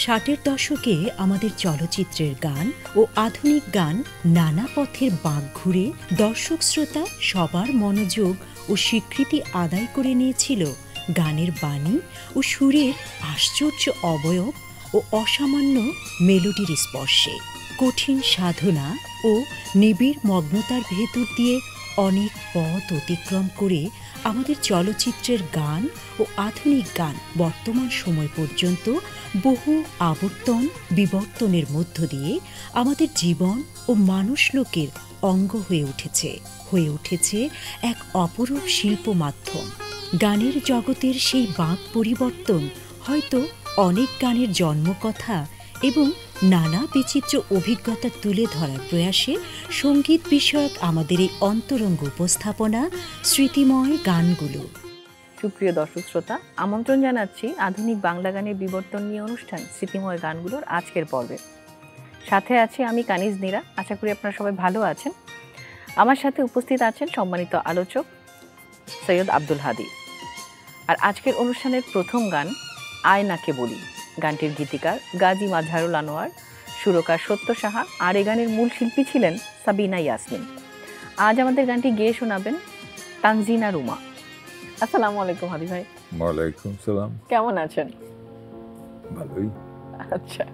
ষাটের দশকে আমাদের চলচ্চিত্রের গান ও আধুনিক গান নানা পথের বাঁক ঘুরে দর্শক শ্রোতা সবার মনোযোগ ও স্বীকৃতি আদায় করে নিয়েছিল গানের বাণী ও সুরের আশ্চর্য অবয়ব ও অসামান্য মেলোডির স্পর্শে। কঠিন সাধনা ও নিবিড় মগ্নতার ভেতর দিয়ে অনেক পথ অতিক্রম করে আমাদের চলচ্চিত্রের গান ও আধুনিক গান বর্তমান সময় পর্যন্ত বহু আবর্তন বিবর্তনের মধ্য দিয়ে আমাদের জীবন ও মানুষলোকের অঙ্গ হয়ে উঠেছে এক অপরূপ শিল্প মাধ্যম। গানের জগতের সেই বাঁক পরিবর্তন হয়তো অনেক গানের জন্মকথা এবং নানা বিচিত্র অভিজ্ঞতা তুলে ধরার প্রয়াসে সঙ্গীত বিষয়ক আমাদের এই অন্তরঙ্গ উপস্থাপনা স্মৃতিময় গানগুলো। সুপ্রিয় দর্শক শ্রোতা, আমন্ত্রণ জানাচ্ছি আধুনিক বাংলা গানের বিবর্তন নিয়ে অনুষ্ঠান স্মৃতিময় গানগুলোর আজকের পর্বে। সাথে আছি আমি কানিজ নীরা। আশা করি আপনারা সবাই ভালো আছেন। আমার সাথে উপস্থিত আছেন সম্মানিত আলোচক সৈয়দ আব্দুল হাদী। আর আজকের অনুষ্ঠানের প্রথম গান আয়নাকে বলি। গানটির গীতিকার গাজী মাজহারুল আনোয়ার, সুরকার সত্য সাহা, আর এ গানের মূল শিল্পী ছিলেন সাবিনা ইয়াসমিন। আজ আমাদের গানটি গেয়ে শোনাবেন তানজিনা রুমা। আসসালামু আলাইকুম হাদী ভাই। ওয়ালাইকুম সালাম। কেমন আছেন? ভালোই। আচ্ছা,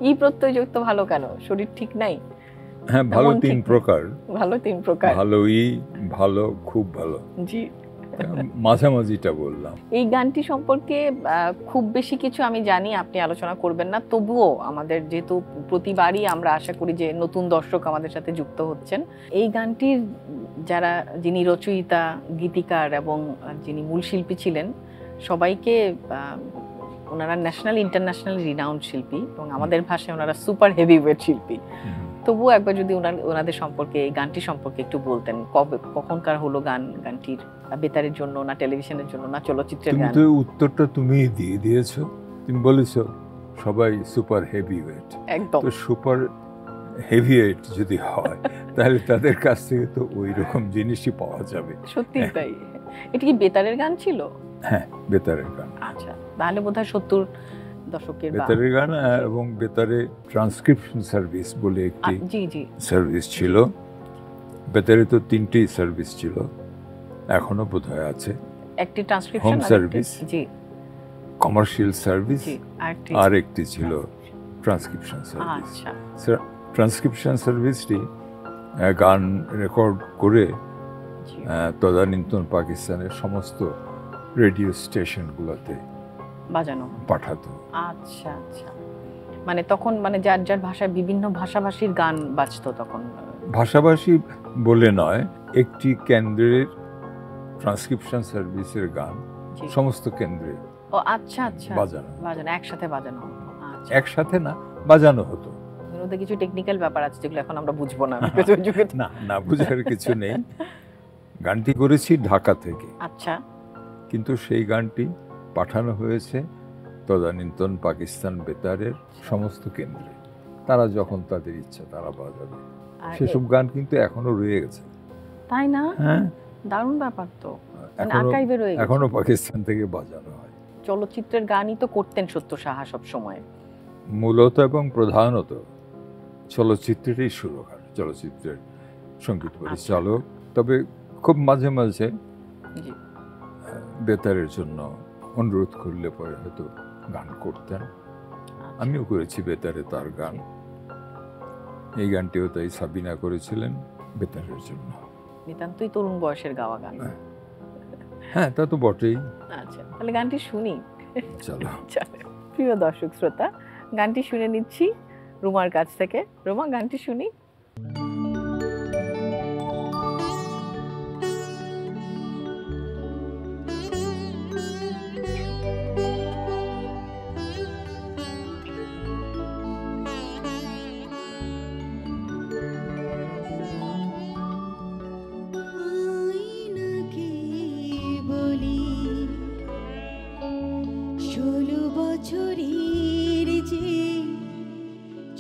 ই প্রত্যয়যুক্ত ভালো কেন? শরীর ঠিক নাই? হ্যাঁ, ভালো তিন প্রকার। ভালো তিন প্রকার। ভালোই, ভালো, খুব ভালো। জি, মাঝামাঝিটা বললাম। এই গানটি সম্পর্কে খুব বেশি কিছু আমি জানি, আপনি আলোচনা করবেন না। তবুও আমাদের যেহেতু প্রতিবারই আমরা আশা করি যে নতুন দর্শক আমাদের সাথে যুক্ত হচ্ছেন, এই গানটির যিনি রচয়িতা, গীতিকার এবং যিনি মূল শিল্পী ছিলেন, সবাইকে ওনারা ন্যাশনাল ইন্টারন্যাশনাল রিনাউন্ড শিল্পী এবং আমাদের ভাষায় ওনারা সুপার হেভিওয়েট শিল্পী। তবুও একবার যদি ওনাদের সম্পর্কে, এই গানটি সম্পর্কে একটু বলতেন। কখনকার হলো গানটির? বেতারের জন্য না টেলিভিশনের জন্য না চলচ্চিত্রের গান? তো উত্তরটা তুমি দিয়ে দিয়েছো। তুমি বলেছো সবাই সুপার হেভিওয়েট। একদম। তো সুপার হেভিওয়েট যদি হয় তাহলে তাদের কাছ থেকে তো ওই রকম জিনিসই পাওয়া যাবে। সত্যি তাই। এটা কি বেতারের গান ছিল? হ্যাঁ, বেতারের গান। আচ্ছা, তাহলে বোধহয় 70 দশকের বেতারের গান। এবং বেতারে ট্রান্সক্রিপশন সার্ভিস বলে একটি সার্ভিস ছিল। বেতারে তো 3টি সার্ভিস ছিল, এখনো বোধহয় আছে। একটি ট্রান্সক্রিপশন হোম সার্ভিস, জি, কমার্শিয়াল সার্ভিস, আর একটি ছিল ট্রান্সক্রিপশন সার্ভিস। আচ্ছা, ট্রান্সক্রিপশন সার্ভিসটি গান রেকর্ড করে তদানীন্তন পাকিস্তানের সমস্ত রেডিও স্টেশনগুলোতে বাজানো পাঠাতো। আচ্ছা আচ্ছা, মানে তখন যার যার ভাষায় বিভিন্ন ভাষাভাষীর গান বাজতো তখন। ভাষাভাষী বলে নয়, একটি কেন্দ্রের ট্রান্সক্রিপশন সার্ভিসের গান সমস্ত কেন্দ্রে আচ্ছা আচ্ছা বাজানো একসাথে বাজানো হতো। একসাথে না, বাজানো হতো। এর মধ্যে কিছু টেকনিক্যাল ব্যাপার আছে যেগুলো এখন আমরা বুঝবো না। না, বুঝার কিছু নেই। গানটি করেছি ঢাকা থেকে। আচ্ছা, কিন্তু সেই গানটি পাঠানো হয়েছে তদানীন্তন পাকিস্তান বেতারের সমস্ত কেন্দ্রে। তারা যখন তাদের ইচ্ছা তারা বাজাবে। সেসব গান কিন্তু এখনো রয়ে গেছে। তাই না? হ্যাঁ, দারুণ ব্যাপার তো। এখনো পাকিস্তান থেকে বাজানো হয়। চলচ্চিত্রের গানই তো করতেন সত্য সাহা সব সময়, মূলত এবং প্রধানত চলচ্চিত্রেরই সুরকার, চলচ্চিত্রের সঙ্গীত পরিচালক। তবে খুব মাঝে মাঝে বেতারের জন্য অনুরোধ করলে পরে হয়তো গান করতেন। আমিও করেছি বেতারে তার গান। এই গানটিও তাই সাবিনা করেছিলেন বেতারের জন্য। নিতান্তই তরুণ বয়সের গাওয়া গান। হ্যাঁ, তা তো বটেই। আচ্ছা, তাহলে গানটি শুনি। চলো। প্রিয় দর্শক শ্রোতা, গানটি শুনে নিচ্ছি রুমার কাছ থেকে। রুমা, গানটি শুনি।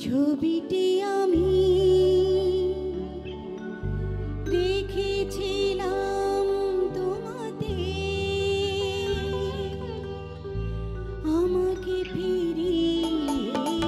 ছবিটি আমি দেখেছিলাম তোমাতে, আমাকে ফিরিয়ে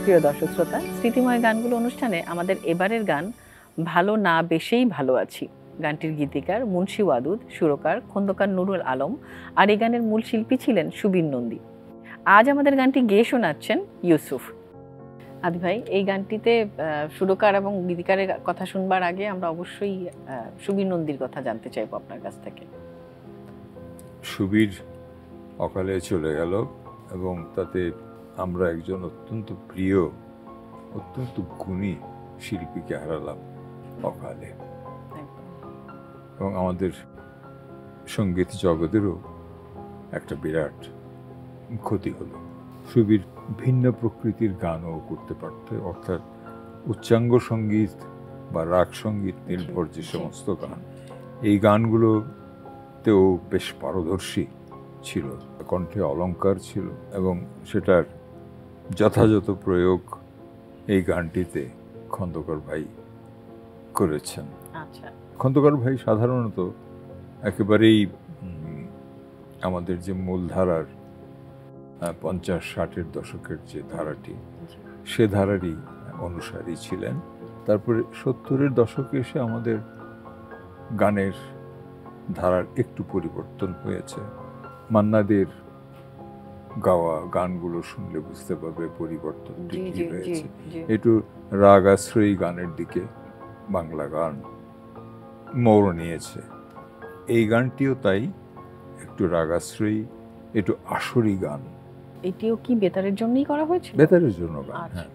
প্রিয় দর্শক শ্রোতা, স্মৃতিময় গানগুলো অনুষ্ঠানে আমাদের এবারের গান ভালো না বেশেই ভালো আছি। গানটির গীতিকার মুন্সি ওয়াদুদ, সুরকার খন্দকার নুরুল আলম, আর এই গানের মূল শিল্পী ছিলেন সুবীর নন্দী। আজ আমাদের গানটি গেয়ে শোনাচ্ছেন ইউসুফ। আদি ভাই, এই গানটিতে সুরকার এবং গীতিকারের কথা শুনবার আগে আমরা অবশ্যই সুবীর নন্দীর কথা জানতে চাইবো আপনার কাছ থেকে। সুবীর অকালে চলে গেল এবং তাতে আমরা একজন অত্যন্ত প্রিয়, অত্যন্ত গুণী শিল্পীকে হারালাম অকালে, এবং আমাদের সঙ্গীত জগতেরও একটা বিরাট ক্ষতি হলো। সুবীর ভিন্ন প্রকৃতির গানও করতে পারত, অর্থাৎ উচ্চাঙ্গ সঙ্গীত বা রাগ সঙ্গীত নির্ভর যে সমস্ত গান, এই গানগুলোতেও বেশ পারদর্শী ছিল। কণ্ঠে অলংকার ছিল এবং সেটার যথাযথ প্রয়োগ এই গানটিতে খন্দকার ভাই করেছেন। খন্দকার ভাই সাধারণত একেবারেই আমাদের যে মূলধারার 50-60-এর দশকের যে ধারাটি, সে ধারারই অনুসারী ছিলেন। তারপরে 70-এর দশকে এসে আমাদের গানের ধারার একটু পরিবর্তন হয়েছে। মান্নাদের গাওয়া গানগুলো শুনলে বুঝতে পারবে পরিবর্তনটি কি হয়েছে। একটু রাগ আশ্রয়ী গানের দিকে বাংলা গান মোড় নিয়েছে। এই গানটিও তাই, একটু রাগ আশ্রয়ী, একটু আসরি গান। এটিও কি বেতারের জন্যই করা হয়েছিল? বেতারের জন্য গান, হ্যাঁ।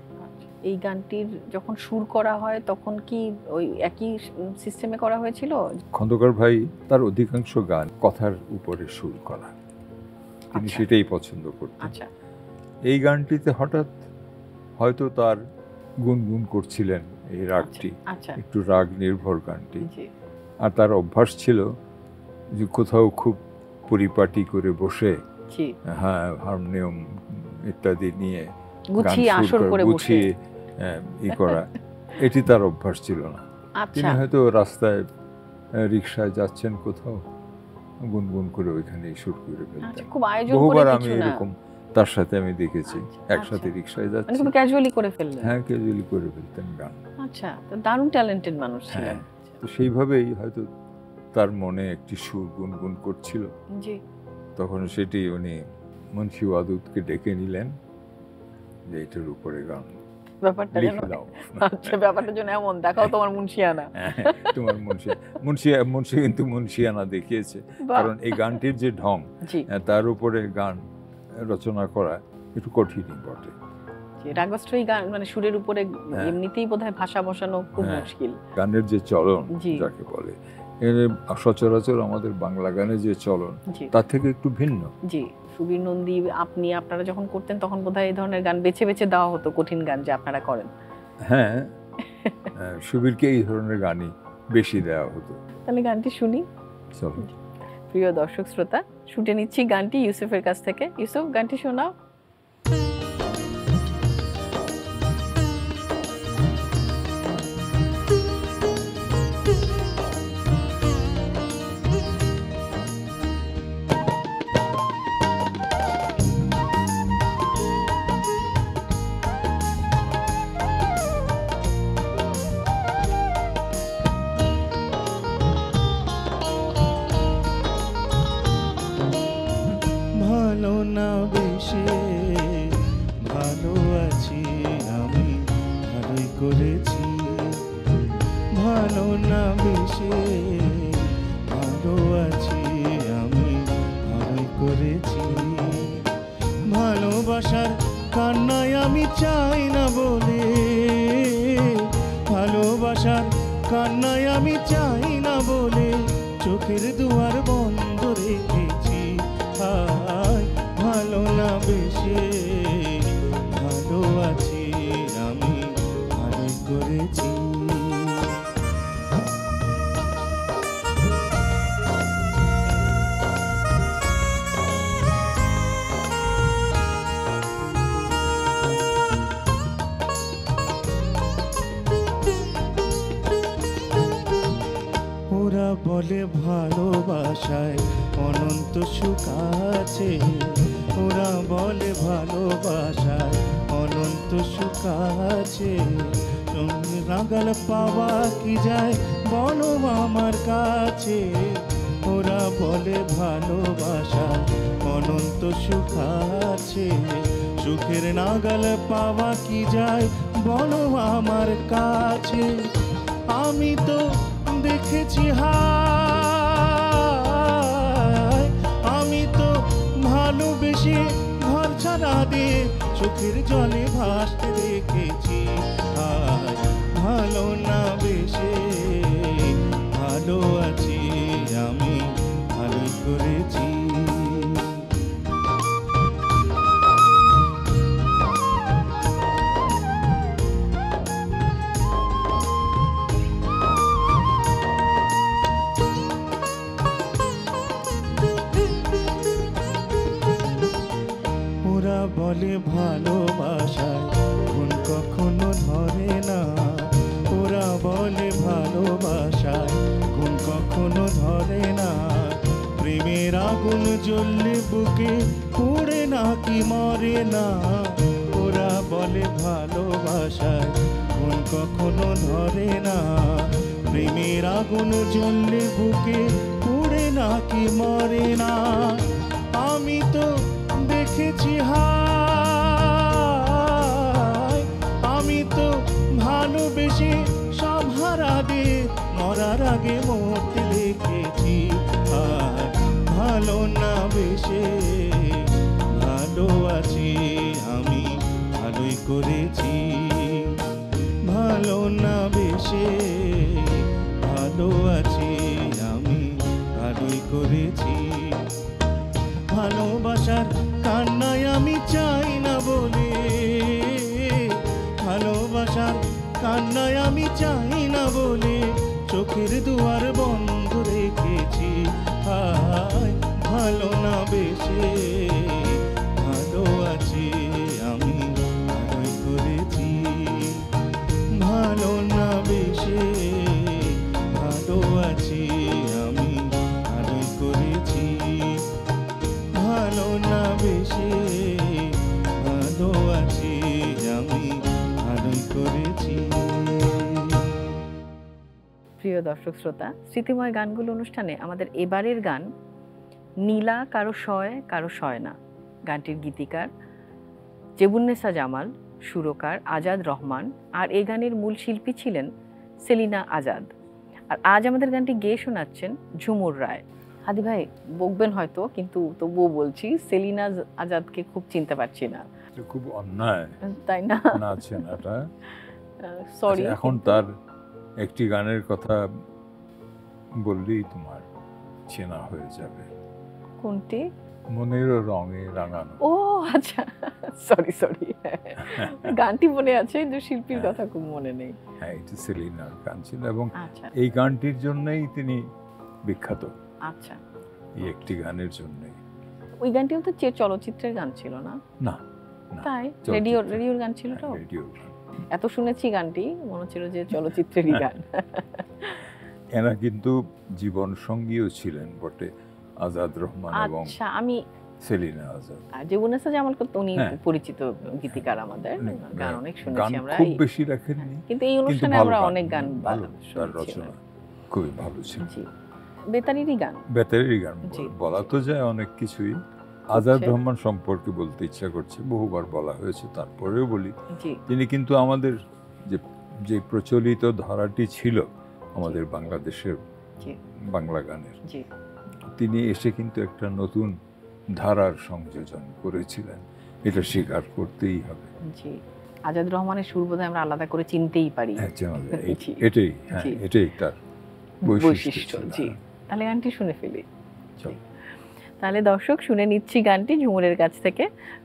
এই গানটির যখন সুর করা হয় তখন কি ওই একই সিস্টেমে করা হয়েছিল? খন্দকার ভাই তার অধিকাংশ গান কথার উপরে সুর করা, তিনি সেটাই পছন্দ করতেন। এই গানটিতে হঠাৎ হয়তো তার গুনগুন করছিলেন এই রাগটি, একটু রাগ নির্ভর গানটি, আর তার অভ্যাস ছিল যে কোথাও খুব পরিপাটি করে বসে, হ্যাঁ, হারমোনিয়াম ইত্যাদি নিয়ে গুছিয়ে ই করা, এটি তার অভ্যাস ছিল না। তিনি হয়তো রাস্তায় রিক্সায় যাচ্ছেন কোথাও, গুনগুন করে ওইখানে সুর করে ফেলতেন। বহুবার আমি এরকম তার সাথে আমি দেখেছি, একসাথে রিক্সায় যাচ্ছি, ক্যাজুয়ালি করে ফেললেন। হ্যাঁ, ক্যাজুয়ালি করে ফেলতেন গান। আচ্ছা, তো দারুণ ট্যালেন্টেড মানুষ ছিলেন। তো সেইভাবেই হয়তো তার মনে একটি সুর গুনগুন করছিল, তখন সেটি উনি মুন্সি ওয়াদুদকে ডেকে নিলেন যে এটার উপরে গান। ব্যাপারটা যেন এমন, দেখাও তোমার মুন্সিয়ানা। তোমার মুন্সি কিন্তু মুন্সিয়ানা দেখিয়েছে, কারণ এই গানটির যে ঢং, তার উপরে গান রচনা করা একটু কঠিনই বটে। রাগশ্রয়ী গান মানে সুরের উপরে এমনিতেই বোধহয় ভাষা বসানো খুব মুশকিল। গানের যে চলন যাকে বলে, সচরাচর আমাদের বাংলা গানের যে চলন তার থেকে একটু ভিন্ন। জি, সুবীর নন্দী, আপনারা যখন করতেন তখন বোধহয় এই ধরনের গান বেছে বেছে দেওয়া হতো, কঠিন গান যে আপনারা করেন। হ্যাঁ, সুবীরকে এই ধরনের গানই বেশি দেওয়া হতো। তাহলে গানটি শুনি। চলো প্রিয় দর্শক শ্রোতা, শুটে নিচ্ছি গানটি ইউসুফের কাছ থেকে। ইউসুফ, গানটি শোনাও। ভালো না বেশে ভালো আছি আমি, ভালোই করেছি। ভালো না বেশে ভালো আছি আমি, ভালোই করেছি। ভালোবাসার কান্নায় আমি চাই না বলে, ভালোবাসার কান্নায় আমি চাই না বলে চোখের দুয়ার বন্ধ রেখেছি। ভালো না বেশে ভালো আছি আমি, ভালোই করেছি। ওরা বলে ভালোবাসায় অনন্ত সুখ আছে, ওরা বলে ভালোবাসায় অনন্ত সুখ আছে, সঙ্গে নাগাল পাওয়া কি যায় বলো আমার কাছে। ওরা বলে ভালোবাসা অনন্ত সুখ আছে, সুখের নাগাল পাওয়া কি যায় বলো আমার কাছে। আমি তো দেখেছি হায়, আমি তো ভালোবেসে ঘর ছাড়া দিয়ে চোখের জলে ভাসতে দেখেছি। হায় ভালো না বেশে ভালো আছি, আমি ভালোই করেছি। ওরা বলে ভালোবাসায় গুণ কখনো ধরে না, ওরা বলে ভালোবাসায় গুণ কখনো ধরে না। প্রেমের আগুন জ্বললে বুকে পুড়ে নাকি মরে না, ওরা বলে ভালোবাসায় গুণ কখনো ধরে না। প্রেমের আগুন জ্বললে বুকে পুড়ে নাকি মরে না। আমি তো দেখেছি হায়, আমি তো ভালোবেসে সব হারা দিয়ে মরার আগে মরতে দেখেছি। হায় ভালো না বেশে ভালো আছি, আমি ভালোই করেছি। ভালো না বেশে ভালো আছি, আমি ভালোই করেছি। ভালোবাসার কান্নায় আমি চাই না বলে, ভালোবাসার কান্নায় আমি চাই না বলে চোখের দুয়ার বন্ধ রেখেছি। হায় ভালো না বেশে ভালো আছি, আমি ভালোই করেছি। ভালো না বেশে ভালো আছি, আমি ভালোই করেছি। ভালো না বেশে ভালো আছি, আমি ভালোই করেছি। প্রিয় দর্শক শ্রোতা, স্মৃতিময় গানগুলো অনুষ্ঠানে আমাদের এবারের গান নীলা কারো সয় কারো সয় না। গানটির গীতিকার জেবুন্নেসা জামাল, সুরকার আজাদ রহমান, আর এই গানের মূল শিল্পী ছিলেন সেলিনা আজাদ। আর আজ আমাদের গানটি গেয়ে শোনাচ্ছেন ঝুমুর রায়। হাদি ভাই বকবেন হয়তো, কিন্তু তবুও বলছি, সেলিনা আজাদকে খুব চিনতে পারছি না। খুব অন্যায় তাই না? না চেনাটা। সরি। এখন তার একটি গানের কথা বললেই তোমার চেনা হয়ে যাবে। কোনটি? মনের রঙে রাঙানো। ও আচ্ছা, সরি গানটি মনে আছে, কিন্তু শিল্পীর কথা খুব মনে নেই। হ্যাঁ, এটা সেলিনার গান ছিল এবং আচ্ছা এই গানটির জন্যই তিনি বিখ্যাত। আচ্ছা, এই একটি গানের জন্যই। ওই গানটিও তো চলচ্চিত্রের গান ছিল না? না, তাই চলচ্চিত্রের। রেডিওর গান ছিল তো? রেডিওর গান। এত শুনেছি গানটি, মনে হচ্ছিল যে চলচ্চিত্রেরই গান। এরা কিন্তু জীবন সঙ্গীও ছিলেন বটে, আজাদ রহমান এবং আচ্ছা, আমি সেলিনা আজাদ। জেবুন্নেসা জামাল তো উনি হ্যাঁ। পরিচিত গীতিকার আমাদের, গান অনেক গান শুনেছি আমরা। খুব বেশি লেখেননি, কিন্তু এই কিন্তু অনুষ্ঠানে ভালো আমরা গান, অনেক গান ভালো, তার শুনেছি। রচনা খুবই ভালো ছিল। জি, বেতারেরই গান। বেতারেরই গান জি, বলা তো যায় অনেক কিছুই। আজাদ আচ্ছা। রহমান সম্পর্কে বলতে ইচ্ছা করছে, বহুবার বলা হয়েছে, তারপরেও বলি। জি তিনি কিন্তু আমাদের যে প্রচলিত ধারাটি ছিল আমাদের বাংলাদেশের জি বাংলা গানের, জি তিনি এসে কিন্তু একটা নতুন ধারার সংযোজন করেছিলেন, এটা স্বীকার করতেই হবে। জি আজাদ রহমানের সুর বোধহয় আমরা আলাদা করে চিনতেই পারি। জি। এটাই, হ্যাঁ, জি। এটাই তার বৈশিষ্ট্য। ছিল। জি, তাহলে গানটি শুনে ফেলি। চল। তাহলে দর্শক শুনে নিচ্ছি গানটি ঝুমুরের কাছ থেকে।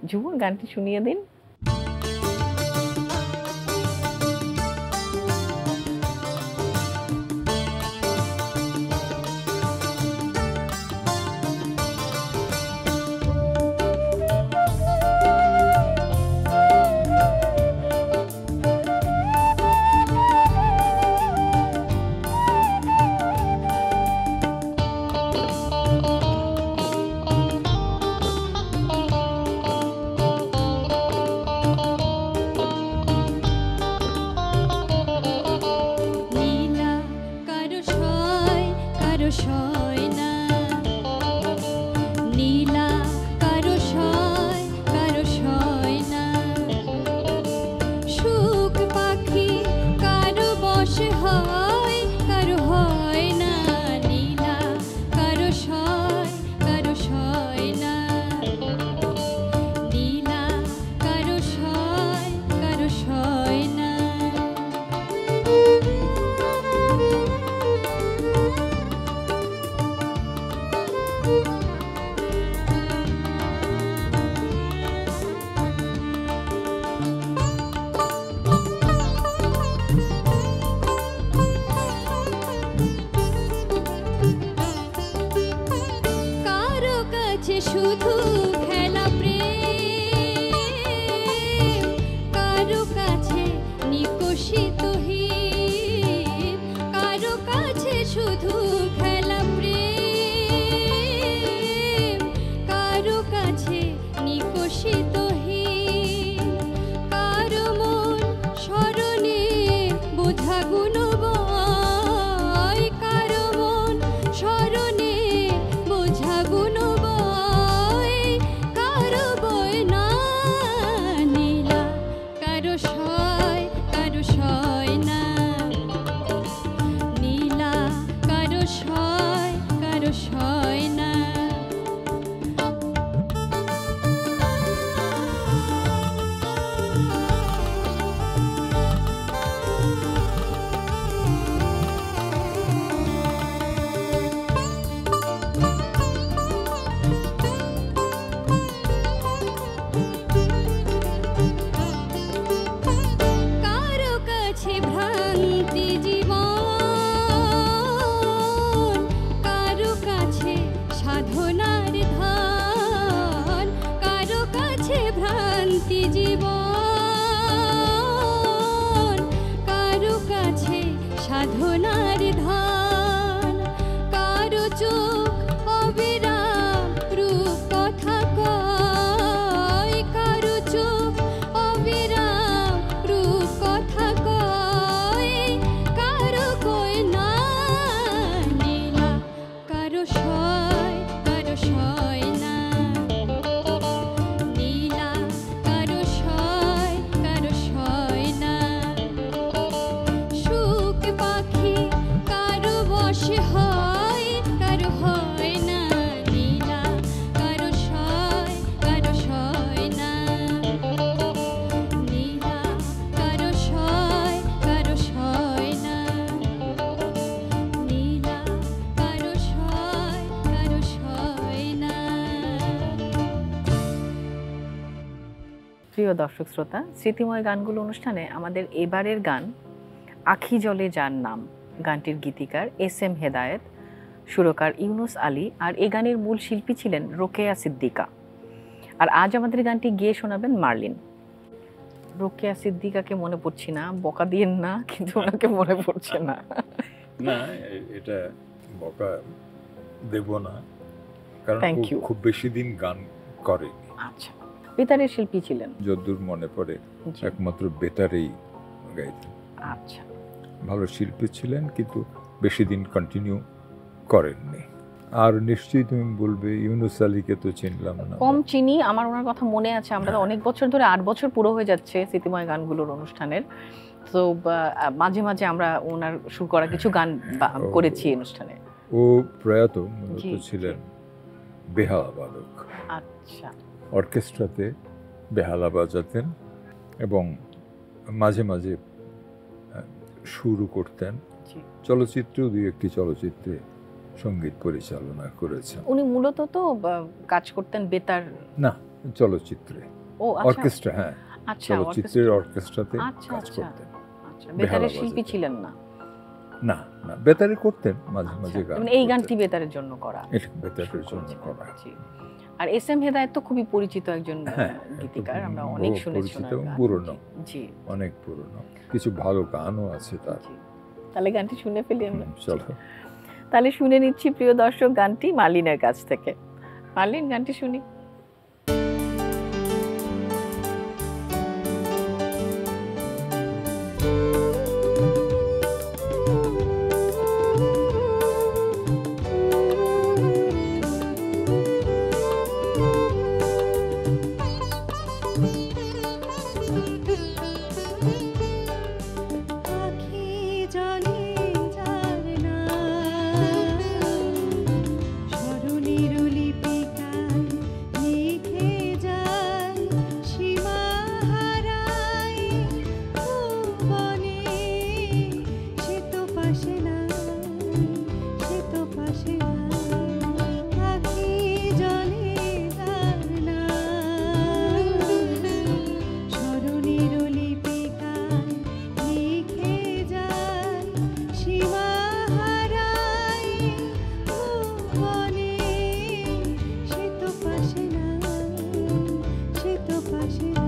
ঝুমুর, গানটি শুনিয়ে দিন। শোষিতহীন কারো মন স্মরণে বোঝা গুণবয়, কারো মন স্মরণে বোঝা গুণবয়, কারো বয় না নীলা, কারো সয় না নীলা, কারো সয় না। কারো কাছে ভ্রান্তি জীবন, কারো কাছে সাধনার ধন, কারো কাছে ভ্রান্তি জীবন, কারো কাছে সাধনার ধন, কারো চোখ অবিরাম রূপ কথা কয়, কারো চোখ অবিরাম রূপ কথা কয়, কারো কয় না নীলা, কারো সয় না নীলা, কারো সয় না। সুখ পাখি কারো বশে হয়, কারো হয় না নীলা, কারো সয় না নীলা, কারো সয় না নীলা, কারো সয় না। প্রিয় দর্শক শ্রোতা, স্মৃতিময় গানগুলো অনুষ্ঠানে আমাদের এবারের গান আখি জলে যার নাম। গানটির গীতিকার এস.এম. হেদায়েত, সুরকার ইউনুস আলী, আর এই গানের মূল শিল্পী ছিলেন রোকেয়া সিদ্দিকা। আর আজ আমাদের গানটি গেয়ে শোনাবেন মার্লিন। রোকেয়া সিদ্দিকাকে মনে পড়ছি না, বকা দিয়েন না, কিন্তু ওনাকে মনে পড়ছে না। না, এটা বকা দেব না, কারণ Thank you. খুব বেশি দিন গান করেনি। আচ্ছা, বেতারের শিল্পী ছিলেন? যদ্দূর মনে পড়ে জি। একমাত্র বেতারেই গাইতেন। আচ্ছা, ভালো শিল্পী ছিলেন, কিন্তু বেশি দিন কন্টিনিউ করেননি। আর নিশ্চয়ই তুমি বলবে ইউনুস আলীকে তো চিনলাম না। কম চিনি, আমার ওনার কথা মনে আছে। আমরা তো অনেক বছর ধরে, 8 বছর পুরো হয়ে যাচ্ছে স্মৃতিময় গানগুলোর অনুষ্ঠানের, তো মাঝে মাঝে আমরা ওনার সুর করা কিছু গান করেছি অনুষ্ঠানে। ও প্রয়াত মূলত জি, ছিলেন বেহালা বাদক। আচ্ছা, অর্কেস্ট্রাতে বেহালা বাজাতেন এবং মাঝে মাঝে সুরও করতেন। জি। চলচ্চিত্রেও দুই একটি চলচ্চিত্রে সঙ্গীত পরিচালনা করেছেন। উনি মূলত তো কাজ করতেন বেতার। না, চলচ্চিত্রে, ও আচ্ছা, অর্কেস্ট্রা, হ্যাঁ, আচ্ছা, চলচ্চিত্রের অর্কেস্ট্রাতে আচ্ছা, কাজ আচ্ছা। করতেন। আচ্ছা, বেহালা বেতারের শিল্পী বাজাতেন। ছিলেন না? না না, বেতারে করতেন মাঝে আচ্ছা, মাঝে গান। মানে এই করতেন। গানটি বেতারের জন্য করা। এটা বেতারের জন্য করা। জি। আর এস.এম. হেদায়েত তো খুবই পরিচিত একজন হ্যাঁ, গীতিকার, আমরা বহু অনেক শুনেছি পরিচিত ওনার এবং গান। পুরনো। জি, অনেক পুরনো, কিছু ভালো গানও আছে তার। জি। তাহলে গানটি শুনে ফেলি আমরা। চলো। তাহলে শুনে নিচ্ছি প্রিয় দর্শক গানটি মার্লিনের কাছ থেকে। মার্লিন, গানটি শুনি। আখি জলে যার নাম, স্মরণের লিপিকায় লিখে যায় সীমা হারায় ভুবনে। সে তো পাশে নাই, সে তো পাশে নাই। আখি জলে যার নাম, স্মরণের লিপিকায় লিখে যায় সীমা হারায় ভুবনে। সে তো পাশে নাই, সে তো পাশে নাই।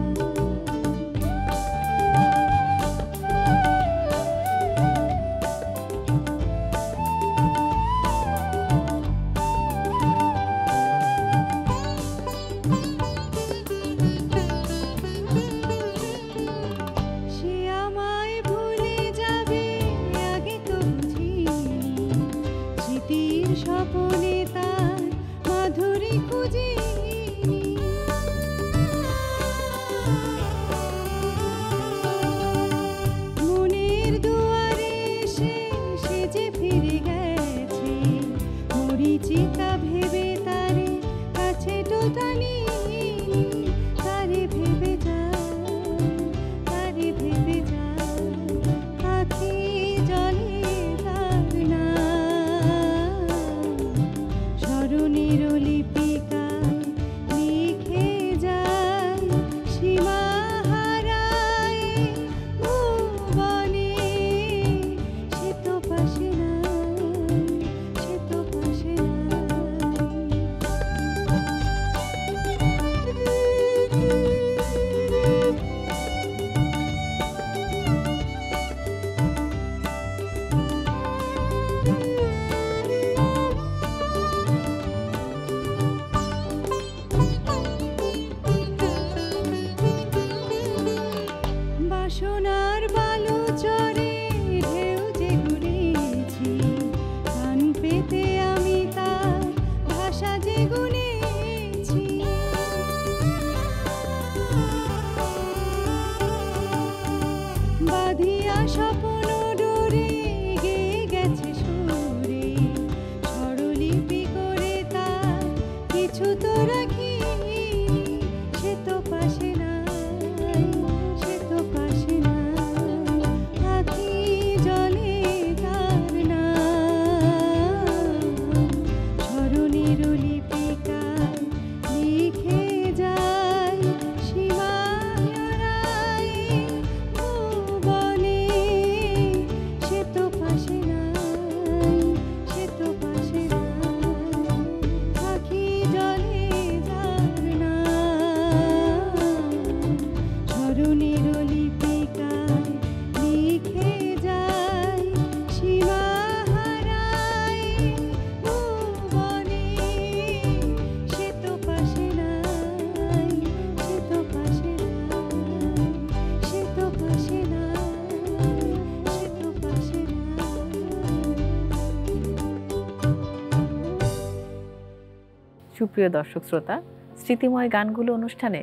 সুপ্রিয় দর্শক শ্রোতা, স্মৃতিময় গানগুলো অনুষ্ঠানে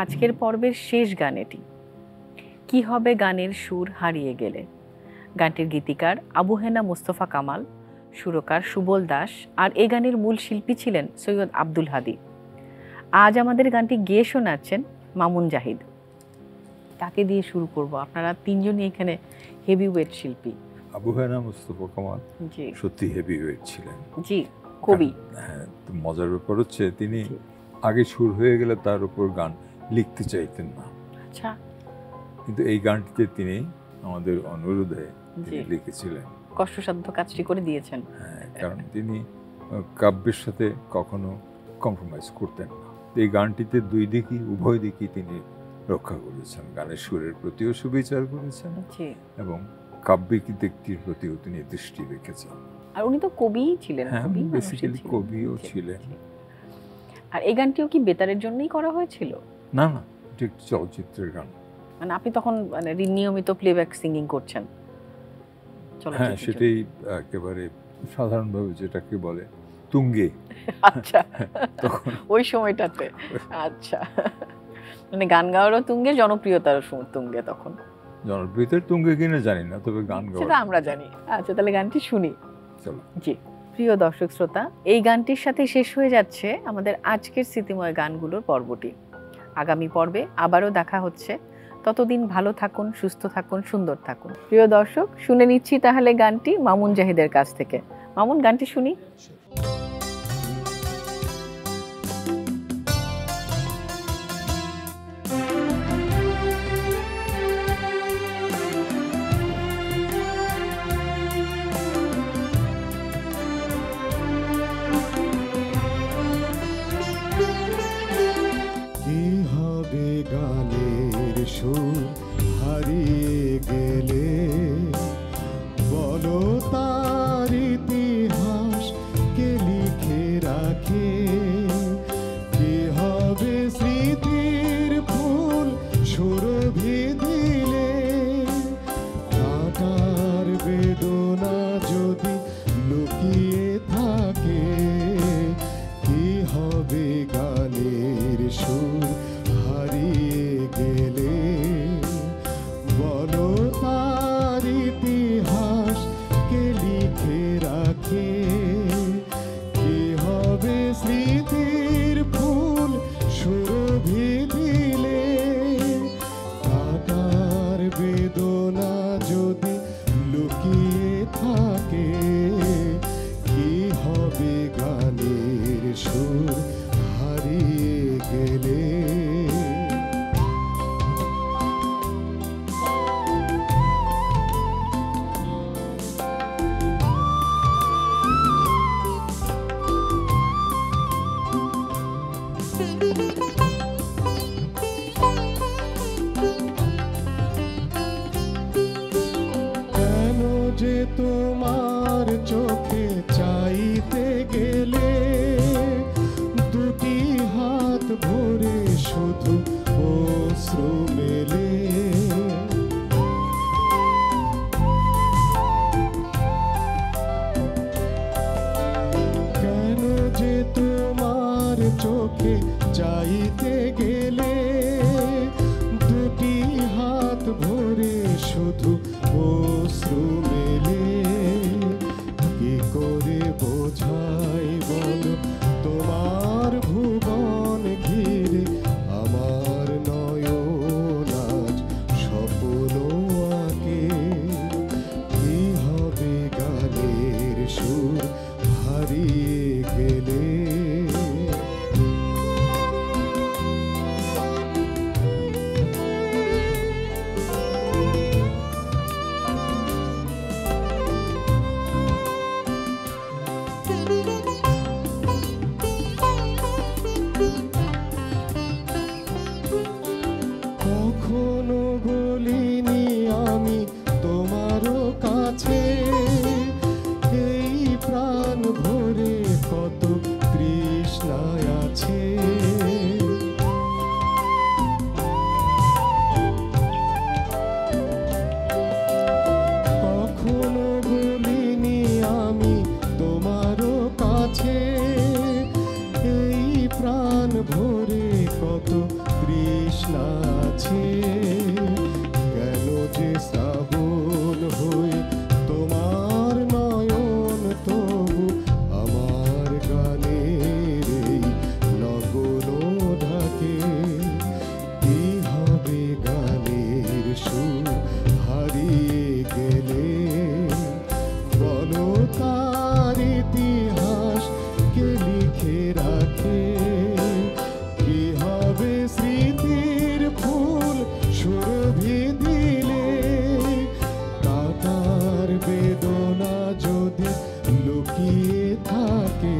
আজকের পর্বের শেষ গান এটি। কি হবে গানের সুর হারিয়ে গেলে। গানটির গীতিকার আবু হেনা মোস্তফা কামাল, সুরকার সুবল দাস, আর এই গানের মূল শিল্পী ছিলেন সৈয়দ আব্দুল হাদী। আজ আমাদের গানটি গেয়ে শোনাচ্ছেন মামুন জাহিদ। তাকে দিয়ে শুরু করব। আপনারা তিনজনই এখানে হেভি ওয়েট শিল্পী। আবু হেনা মুস্তফা কামাল জি সত্যি হেভি ওয়েট ছিলেন। জি, কবি। হ্যাঁ, তো মজার ব্যাপার হচ্ছে তিনি আগে সুর হয়ে গেলে তার উপর গান লিখতে চাইতেন না। আচ্ছা, কিন্তু এই গানটিতে তিনি আমাদের অনুরোধে তিনি লিখেছিলেন। কষ্টসাধ্য কাজটি করে দিয়েছেন। হ্যাঁ, কারণ তিনি কাব্যের সাথে কখনো কম্প্রোমাইজ করতেন না। এই গানটিতে দুই দিকই, উভয় দিকই তিনি রক্ষা করেছেন। গানের সুরের প্রতিও সুবিচার করেছেন জি, এবং কাব্যিক দিকটির প্রতিও তিনি দৃষ্টি রেখেছেন। আর উনি তো কবিই ছিলেন। হ্যাঁ, কবি বেসিক্যালি কবিও ছিলেন। আর এই গানটিও কি বেতারের জন্যই করা হয়েছিল? না না, এটা একটি চলচ্চিত্রের গান। মানে আপনি তখন মানে নিয়মিত প্লেব্যাক সিঙ্গিং করছেন? হ্যাঁ, সেটাই একেবারে সাধারণভাবে যেটাকে বলে তুঙ্গে। আচ্ছা, ওই সময়টাতে। আচ্ছা, মানে গান গাওয়ারও তুঙ্গে, জনপ্রিয়তারও তুঙ্গে তখন। জনপ্রিয়তার তুঙ্গে কিনা জানি না, তবে গান গাওয়া সেটা আমরা জানি। আচ্ছা, তাহলে গানটি শুনি। চলো। জি, প্রিয় দর্শক শ্রোতা, এই গানটির সাথে শেষ হয়ে যাচ্ছে আমাদের আজকের স্মৃতিময় গানগুলোর পর্বটি। আগামী পর্বে আবারও দেখা হচ্ছে। ততদিন ভালো থাকুন, সুস্থ থাকুন, সুন্দর থাকুন। প্রিয় দর্শক, শুনে নিচ্ছি তাহলে গানটি মামুন জাহিদের কাছ থেকে। মামুন, গানটি শুনি। কি হবে গানের সুর হারিয়ে গেলে, বলো তার ইতিহাস কে লিখে রাখে। কি হবে স্মৃতির ফুল সুরভি দিলে, কাটার বেদনা যদি লুকিয়ে থাকে। কি হবে গানের সুর হারিয়ে গেলে, বলো তার ইতিহাস কে লিখে রাখে। কি হবে স্মৃতির ফুল সুরভি দিলে, কাটার বেদনা যদি লুকিয়ে থাকে। কি হবে গানের সুর হারিয়ে গেলে। কেন যে তোমার চোখে চাইতে গেলে, দুটি হাত ভরে শুধু অশ্রু মেলে। কেন যে তোমার চোখে চাইতে গেলে, দুটি হাত ভরে শুধু অশ্রু মেলে। কি করে বোঝাই বলো তোমার ভুবন ঘিরে, আমার নয়ন আজ স্বপ্ন আঁকে। কি হবে গানের সুর হারিয়ে গেলে। কখনো বলিনি আমি তোমারও কাছে, এই প্রাণ ভরে কত তৃষ্ণায় আছে। কখনো বলিনি আমি তোমারও কাছে, এই আছে, কেন যে শ্রাবণ হয়ে তোমার নয়ন তবু আমার গানের এই নগর ঢাকে। কি হবে গানের সুর হারিয়ে গেলে, বলো তার ইতিহাস কে লিখে রাখে। কি হবে স্মৃতির ফুল সুরভি দিলে, কাটার বেদনা যদি লুকিয়ে থাকে।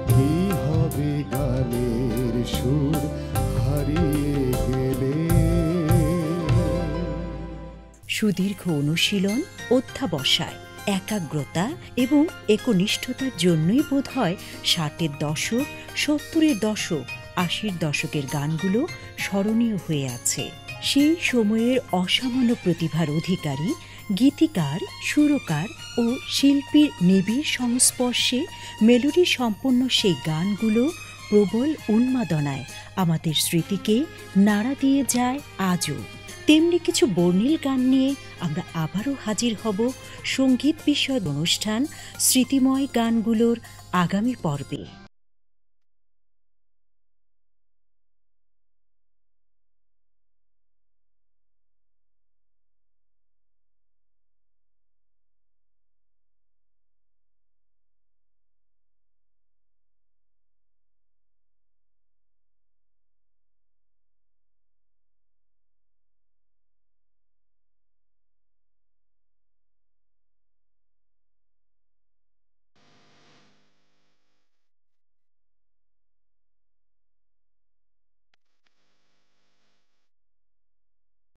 কি হবে গানের সুর হারিয়ে গেলে। সুদীর্ঘ অনুশীলন, অধ্যাবসায়, একাগ্রতা এবং একনিষ্ঠতার জন্যই বোধহয় 60-এর দশক, 70-এর দশক, 80-র দশকের গানগুলো স্মরণীয় হয়ে আছে। সেই সময়ের অসামান্য প্রতিভার অধিকারী গীতিকার, সুরকার ও শিল্পীর নিবিড় সংস্পর্শে মেলোডি সম্পন্ন সেই গানগুলো প্রবল উন্মাদনায় আমাদের স্মৃতিকে নাড়া দিয়ে যায় আজও। তেমনি কিছু বর্ণিল গান নিয়ে আমরা আবারও হাজির হব সঙ্গীত বিষয়ক অনুষ্ঠান স্মৃতিময় গানগুলোর আগামী পর্বে।